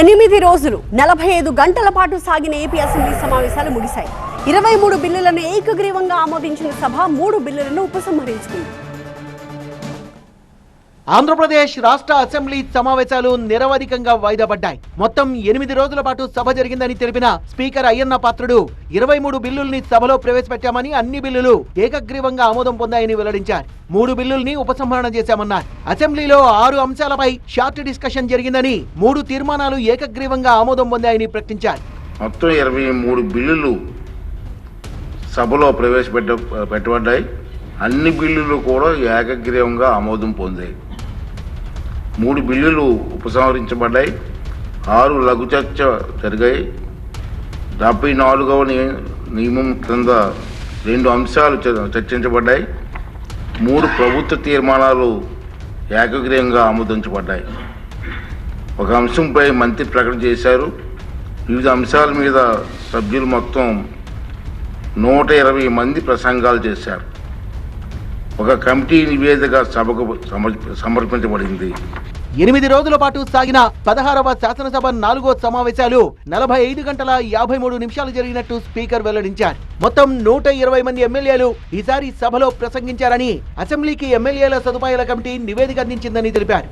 8 రోజులు 45 గంటల పాటు సాగిన ఏపీ అసెంబ్లీ సమావేశాలు ముగిశాయి. 23 బిల్లులను ఏకగ్రీవంగా ఆమోదించిన సభ 3 బిల్లులను ఉపసంహరించుకుంది. ఆంధ్రప్రదేశ్ రాష్ట్ర అసెంబ్లీ సమావేశాలు నిరవధికంగా వాయిదా పడ్డాయి. మొత్తం 8 రోజుల పాటు సభ జరిగిందని తెలిపిన స్పీకర్ అయ్యన్న పాత్రుడు 23 బిల్లుల్ని సభలో ప్రవేశపెట్టామని, అన్ని బిల్లులు ఏకగ్రీవంగా ఆమోదం పొందాయని వెల్లడించారు. 3 బిల్లుల్ని ఉపసంహరణ చేశామన్నారు. అసెంబ్లీలో 6 అంశాలపై షార్ట్ డిస్కషన్ జరిగిందని, 3 తీర్మానాలు ఏకగ్రీవంగా ఆమోదం పొందాయని ప్రకటించారు. మొత్తం 23 బిల్లులు సభలో ప్రవేశపెట్టబడ్డాయి. అన్ని బిల్లులు కూడా ఏకగ్రీవంగా ఆమోదం పొందాయి. 3 బిల్లులు ఉపసంహరించబడ్డాయి. 6 లఘు చర్చ జరిగాయి. 74వ నియమం కింద 2 అంశాలు చర్చించబడ్డాయి. 3 ప్రభుత్వ తీర్మానాలు ఏకగ్రీవంగా ఆమోదించబడ్డాయి. ఒక అంశంపై మంత్రి ప్రకటన చేశారు. వివిధ అంశాల మీద సభ్యులు మొత్తం 120 మంది ప్రసంగాలు చేశారు. ఒక కమిటీ నివేదిక సభకు సమర్పించబడింది. 8 రోజుల పాటు సాగిన 16వ శాసనసభ 4వ సమావేశాలు 45 గంటల 53 నిమిషాలు జరిగినట్టు స్పీకర్ వెల్లడించారు. మొత్తం 120 మంది ఎమ్మెల్యేలు ఈసారి సభలో ప్రసంగించారని, అసెంబ్లీకి ఎమ్మెల్యేల సదుపాయాల కమిటీ నివేదిక అందించిందని తెలిపారు.